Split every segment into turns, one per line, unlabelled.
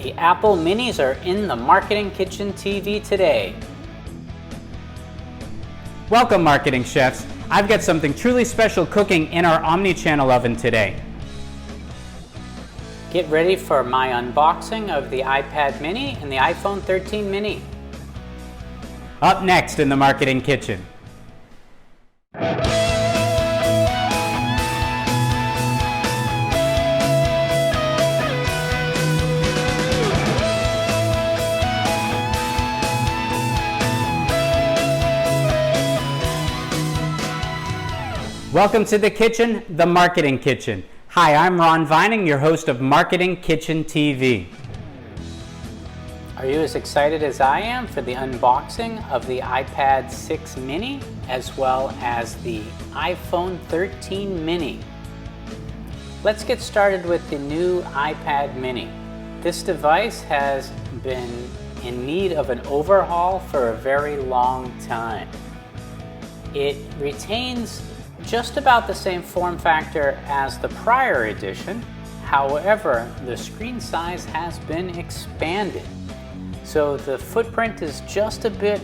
The Apple Minis are in the Marketing Kitchen TV today.
Welcome, marketing chefs. I've got something truly special cooking in our Omni-Channel oven today.
Get ready for my unboxing of the iPad mini and the iPhone 13 mini.
Up next in the Marketing Kitchen. Welcome to the kitchen, the Marketing Kitchen. Hi, I'm Ron Vining, your host of Marketing Kitchen TV.
Are you as excited as I am for the unboxing of the iPad 6 mini as well as the iPhone 13 mini? Let's get started with the new iPad mini. This device has been in need of an overhaul for a very long time. It retains just about the same form factor as the prior edition. However, the screen size has been expanded. So the footprint is just a bit,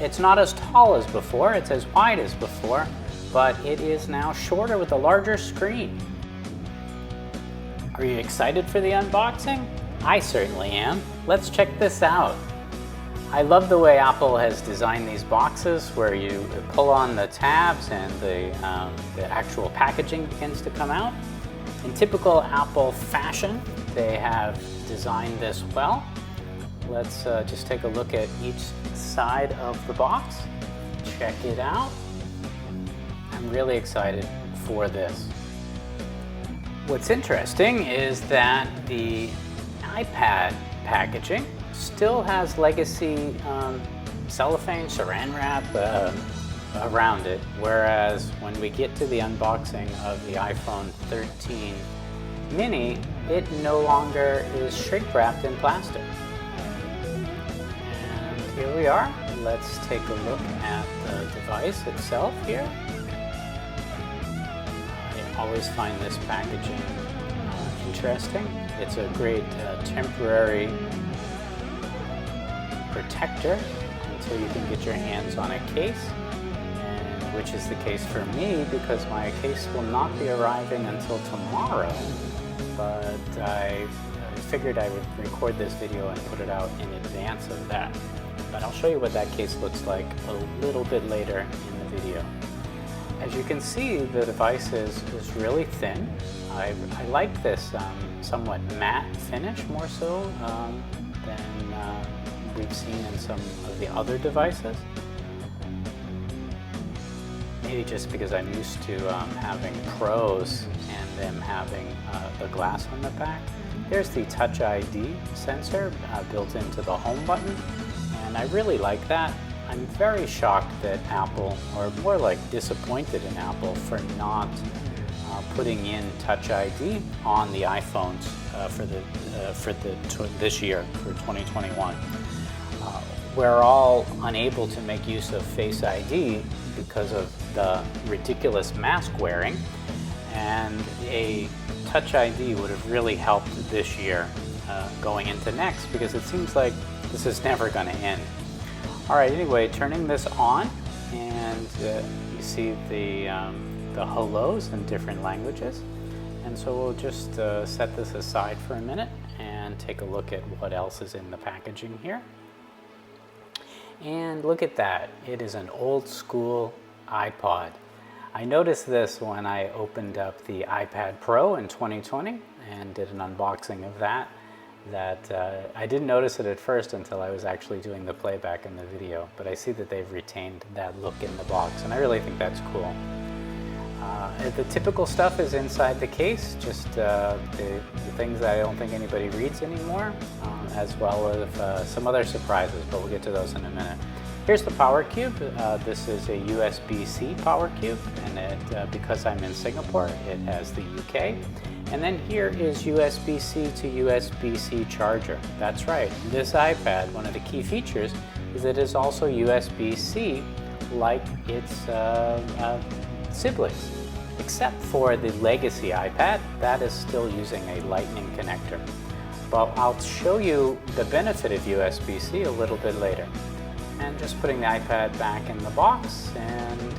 it's not as tall as before, it's as wide as before, but it is now shorter with a larger screen. Are you excited for the unboxing? I certainly am. Let's check this out. I love the way Apple has designed these boxes where you pull on the tabs and the actual packaging begins to come out. In typical Apple fashion, they have designed this well. Let's just take a look at each side of the box. Check it out. I'm really excited for this. What's interesting is that the iPad packaging still has legacy cellophane saran wrap around it, whereas when we get to the unboxing of the iPhone 13 mini, it no longer is shrink wrapped in plastic. And here we are. Let's take a look at the device itself here. I always find this packaging interesting. It's a great temporary protector until you can get your hands on a case, and which is the case for me because my case will not be arriving until tomorrow, but I figured I would record this video and put it out in advance of that. But I'll show you what that case looks like a little bit later in the video. As you can see, the device is really thin. I like this somewhat matte finish more so than we've seen in some of the other devices. Maybe just because I'm used to having Pros and them having the glass on the back. There's the Touch ID sensor built into the home button, and I really like that. I'm very shocked that Apple, or more like disappointed in Apple, for not putting in Touch ID on the iPhones for this year, for 2021. We're all unable to make use of Face ID because of the ridiculous mask wearing, and a Touch ID would have really helped this year going into next, because it seems like this is never going to end. All right, anyway, turning this on, and you see the hellos in different languages. And so we'll just set this aside for a minute and take a look at what else is in the packaging here. And look at that, it is an old school iPod. I noticed this when I opened up the iPad Pro in 2020 and did an unboxing of that I didn't notice it at first until I was actually doing the playback in the video, but I see that they've retained that look in the box, and I really think that's cool. The typical stuff is inside the case, just the things that I don't think anybody reads anymore, as well as some other surprises, but we'll get to those in a minute. Here's the power cube. This is a USB-C power cube, and because I'm in Singapore, it has the UK. And then here is USB-C to USB-C charger. That's right, this iPad, one of the key features is that it is also USB-C like its siblings, except for the legacy iPad that is still using a Lightning connector. but I'll show you the benefit of USB-C a little bit later. And just putting the iPad back in the box, and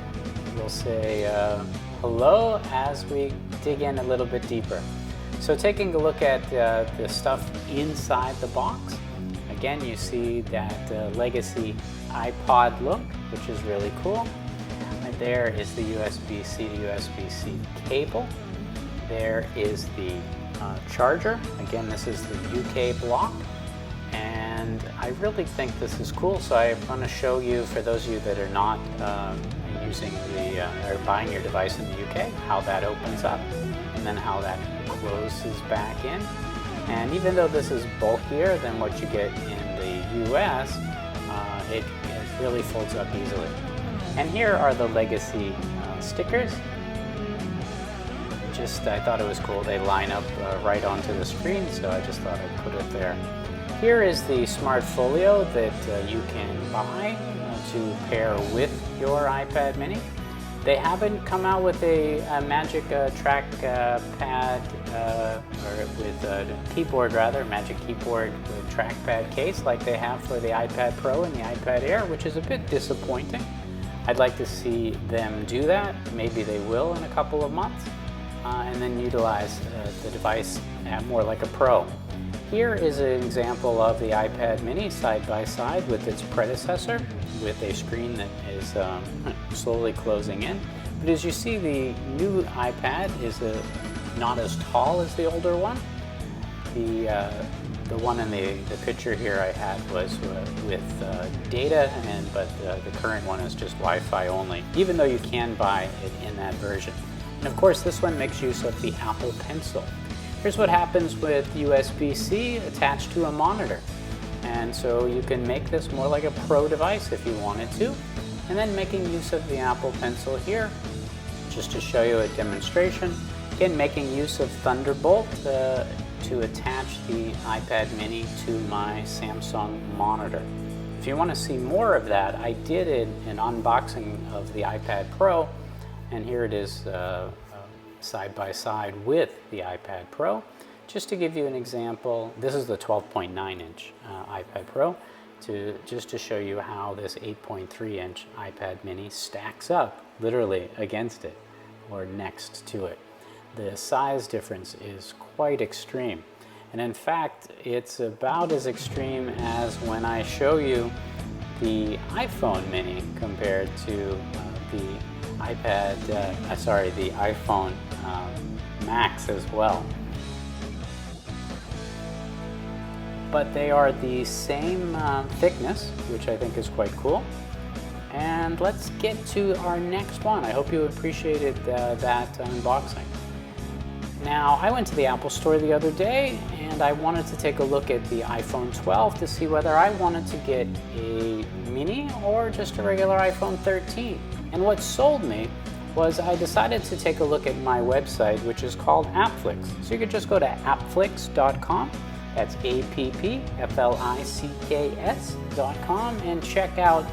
we'll say hello as we dig in a little bit deeper. So taking a look at the stuff inside the box, again you see that legacy iPod look, which is really cool. And there is the USB-C to USB-C cable. There is the charger. Again, this is the UK block. And I really think this is cool, so I'm going to show you, for those of you that are not using or buying your device in the UK, how that opens up and then how that closes back in. And even though this is bulkier than what you get in the US, it really folds up easily. And here are the legacy stickers. I thought it was cool. They line up right onto the screen, so I just thought I'd put it there. Here is the Smart Folio that you can buy to pair with your iPad mini. They haven't come out with a Magic track pad or with a keyboard rather, Magic Keyboard with trackpad case like they have for the iPad Pro and the iPad Air, which is a bit disappointing. I'd like to see them do that. Maybe they will in a couple of months. And then utilize the device more like a Pro. Here is an example of the iPad mini side by side with its predecessor, with a screen that is slowly closing in. But as you see, the new iPad is not as tall as the older one. The one in the picture here I had was with data, but the current one is just Wi-Fi only, even though you can buy it in that version. And of course, this one makes use of the Apple Pencil. Here's what happens with USB-C attached to a monitor. And so you can make this more like a Pro device if you wanted to. And then making use of the Apple Pencil here, just to show you a demonstration. Again, making use of Thunderbolt to attach the iPad mini to my Samsung monitor. If you want to see more of that, I did an unboxing of the iPad Pro, and here it is side by side with the iPad Pro. Just to give you an example, this is the 12.9 inch iPad Pro, just to show you how this 8.3 inch iPad mini stacks up literally against it or next to it. The size difference is quite extreme. And in fact, it's about as extreme as when I show you the iPhone mini compared to the iPhone Max as well. But they are the same thickness, which I think is quite cool. And let's get to our next one. I hope you appreciated that unboxing. Now, I went to the Apple Store the other day and I wanted to take a look at the iPhone 12 to see whether I wanted to get a mini or just a regular iPhone 13. And what sold me was I decided to take a look at my website, which is called Appflix. So you could just go to appflix.com, that's appflix.com, and check out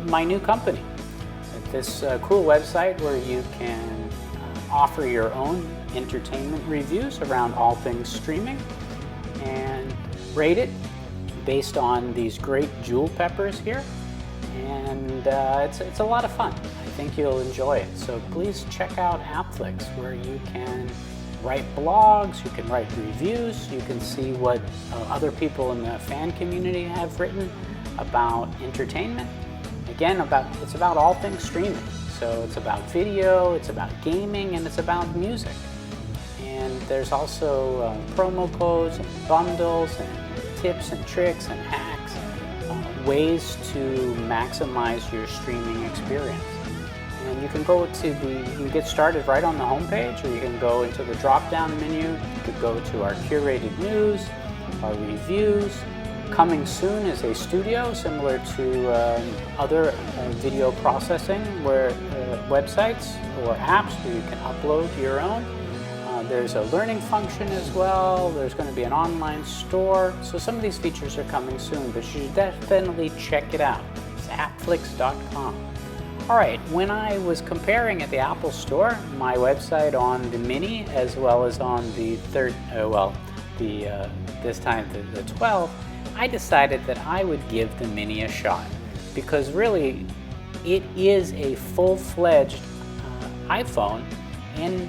my new company. This cool website where you can offer your own entertainment reviews around all things streaming and rate it based on these great jewel peppers here. And it's a lot of fun. I think you'll enjoy it. So please check out Appflix, where you can write blogs, you can write reviews, you can see what other people in the fan community have written about entertainment. Again, it's about all things streaming. So it's about video, it's about gaming, and it's about music. And there's also promo codes and bundles and tips and tricks and hacks, ways to maximize your streaming experience. And you can you can get started right on the homepage, or you can go into the drop-down menu. You could go to our curated news, our reviews. Coming soon is a studio similar to other video processing websites or apps where you can upload your own. There's a learning function as well. There's going to be an online store. So some of these features are coming soon, but you should definitely check it out. It's appflix.com. All right, when I was comparing at the Apple Store, my website on the Mini as well as on the this time the 12, I decided that I would give the Mini a shot, because really it is a full-fledged iPhone in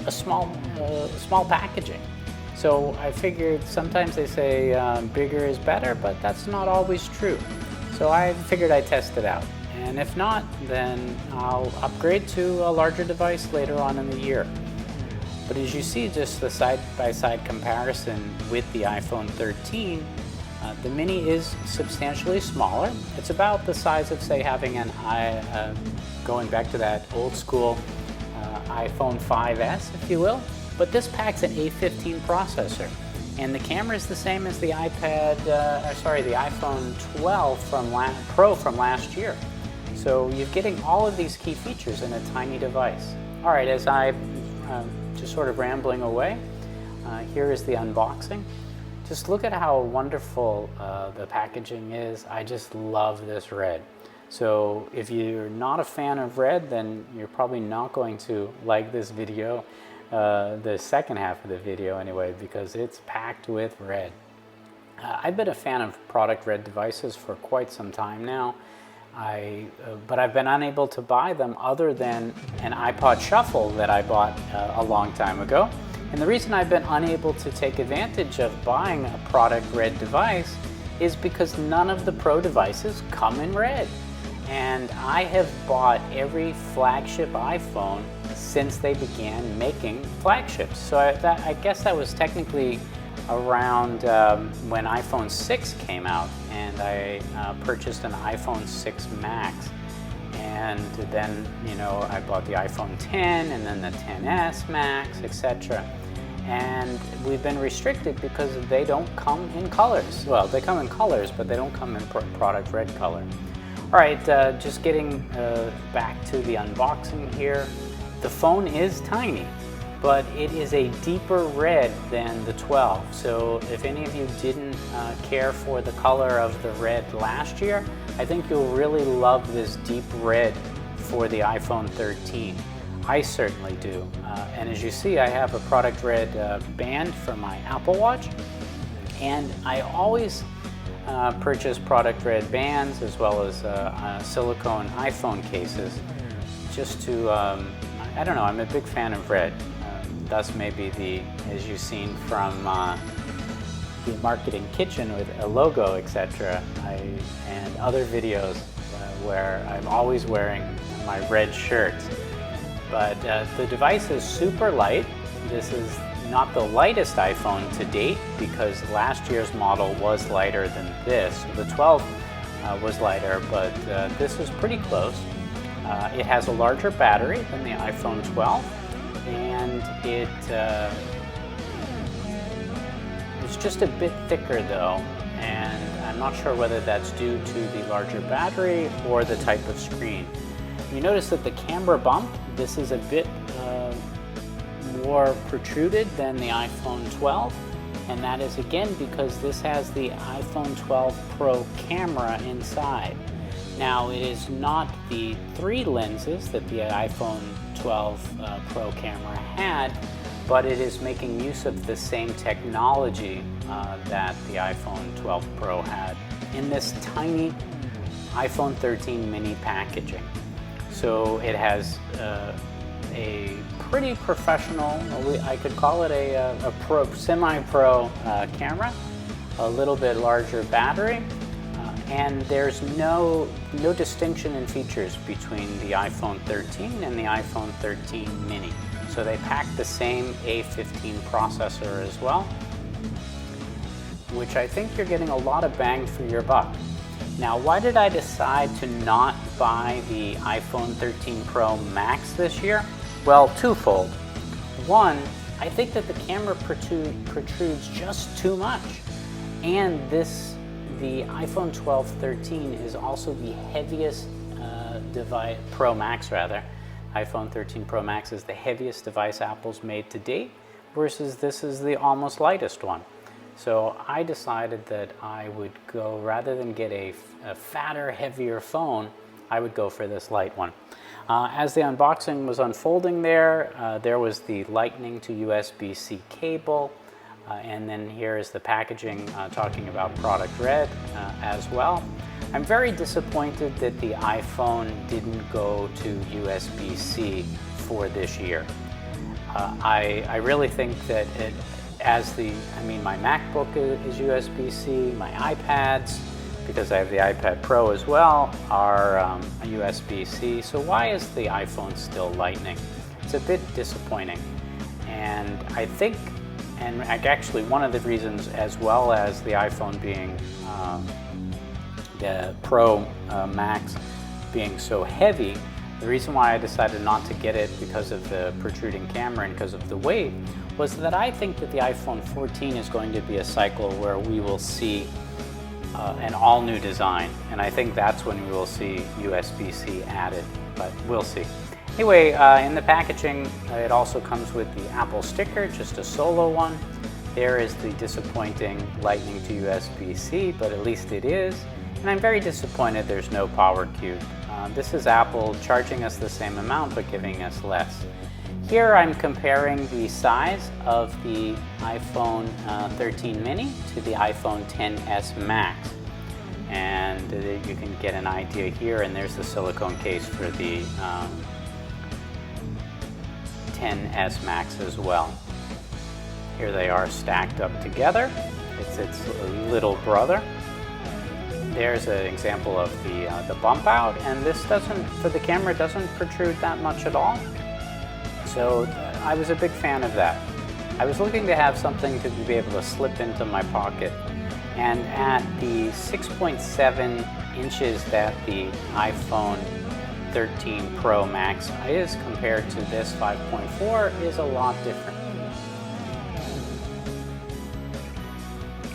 a small packaging. So I figured, sometimes they say bigger is better, but that's not always true. So I figured I'd test it out. And if not, then I'll upgrade to a larger device later on in the year. But as you see, just the side-by-side comparison with the iPhone 13, the Mini is substantially smaller. It's about the size of, say, having an going back to that old school iPhone 5S, if you will. But this packs an A15 processor, and the camera is the same as the the iPhone 12 Pro from last year. So you're getting all of these key features in a tiny device. All right, as I'm just sort of rambling away, here is the unboxing. Just look at how wonderful the packaging is. I just love this red. So if you're not a fan of red, then you're probably not going to like this video, the second half of the video anyway, because it's packed with red. I've been a fan of product red devices for quite some time now, but I've been unable to buy them other than an iPod Shuffle that I bought a long time ago. And the reason I've been unable to take advantage of buying a product red device is because none of the Pro devices come in red. And I have bought every flagship iPhone since they began making flagships. So I guess that was technically around when iPhone 6 came out, and I purchased an iPhone 6 Max. And then, you know, I bought the iPhone 10 and then the 10s Max, etc. And we've been restricted because they don't come in colors. Well, they come in colors, but they don't come in product red color. All right, just getting back to the unboxing here. The phone is tiny, but it is a deeper red than the 12. So if any of you didn't care for the color of the red last year, I think you'll really love this deep red for the iPhone 13. I certainly do. And as you see, I have a product red band for my Apple Watch, and I always purchase product red bands as well as silicone iPhone cases, just to, I don't know, I'm a big fan of red. Thus maybe as you've seen from the Marketing Kitchen with a logo, etc., and other videos where I'm always wearing my red shirt. But the device is super light. This is not the lightest iPhone to date, because last year's model was lighter than this. The 12 was lighter, but this is pretty close. It has a larger battery than the iPhone 12, and it's just a bit thicker though, and I'm not sure whether that's due to the larger battery or the type of screen. You notice that the camera bump, this is a bit more protruded than the iPhone 12, and that is again because this has the iPhone 12 Pro camera inside. Now, it is not the 3 lenses that the iPhone 12 Pro camera had, but it is making use of the same technology that the iPhone 12 Pro had in this tiny iPhone 13 mini packaging. So it has a pretty professional, I could call it a semi-pro camera, a little bit larger battery, and there's no distinction in features between the iPhone 13 and the iPhone 13 mini. So they pack the same A15 processor as well, which I think you're getting a lot of bang for your buck. Now, why did I decide to not buy the iPhone 13 Pro Max this year? Well, twofold. One, I think that the camera protrudes just too much. And the iPhone 12 13 is also the heaviest device, Pro Max rather. iPhone 13 Pro Max is the heaviest device Apple's made to date, versus this is the almost lightest one. So I decided that I would go, rather than get a fatter, heavier phone, I would go for this light one. As the unboxing was unfolding there was the Lightning to USB-C cable. And then here is the packaging talking about product red as well. I'm very disappointed that the iPhone didn't go to USB-C for this year. I really think that my MacBook is USB-C, my iPads, because I have the iPad Pro as well, are USB-C. So why is the iPhone still Lightning? It's a bit disappointing. And I think, and actually one of the reasons, as well as the iPhone being the Pro Max being so heavy, the reason why I decided not to get it because of the protruding camera and because of the weight was that I think that the iPhone 14 is going to be a cycle where we will see an all-new design, and I think that's when we will see USB-C added, but we'll see. Anyway, in the packaging, it also comes with the Apple sticker, just a solo one. There is the disappointing Lightning to USB-C, but at least it is. And I'm very disappointed there's no power cube. This is Apple charging us the same amount, but giving us less. Here I'm comparing the size of the iPhone 13 mini to the iPhone XS Max. And you can get an idea here, and there's the silicone case for the XS Max as well. Here they are stacked up together. It's its little brother. There's an example of the bump out, and this doesn't, for the camera, doesn't protrude that much at all. So I was a big fan of that. I was looking to have something to be able to slip into my pocket, and at the 6.7 inches that the iPhone 13 Pro Max is compared to this 5.4 is a lot different.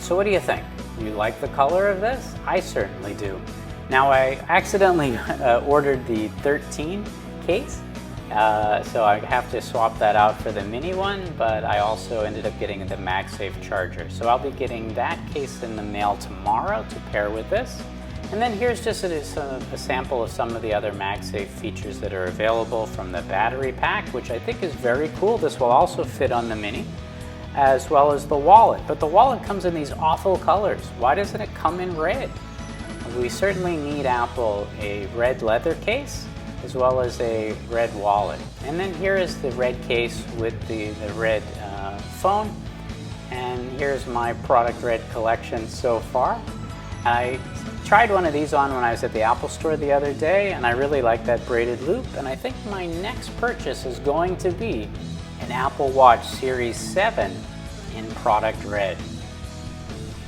So what do you think? You like the color of this? I certainly do. Now I accidentally ordered the 13 case, so I have to swap that out for the mini one, but I also ended up getting the MagSafe charger. So I'll be getting that case in the mail tomorrow to pair with this. And then here's just a sample of some of the other MagSafe features that are available from the battery pack, which I think is very cool. This will also fit on the mini, as well as the wallet. But the wallet comes in these awful colors. Why doesn't it come in red? We certainly need, Apple, a red leather case as well as a red wallet. And then here is the red case with the red phone. And here's my product red collection so far. I tried one of these on when I was at the Apple store the other day, and I really like that braided loop, and I think my next purchase is going to be an Apple Watch Series 7 in product red.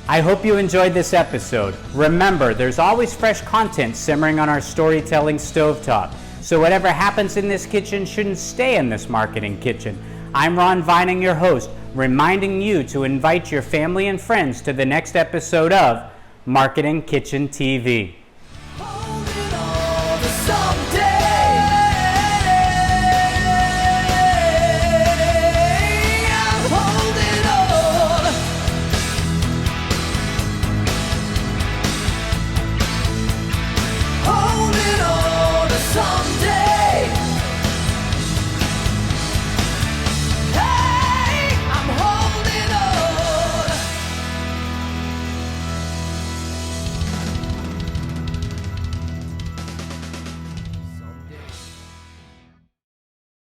I hope you enjoyed this episode. Remember, there's always fresh content simmering on our storytelling stovetop. So whatever happens in this kitchen shouldn't stay in this marketing kitchen. I'm Ron Vining, your host, reminding you to invite your family and friends to the next episode of Marketing Kitchen TV.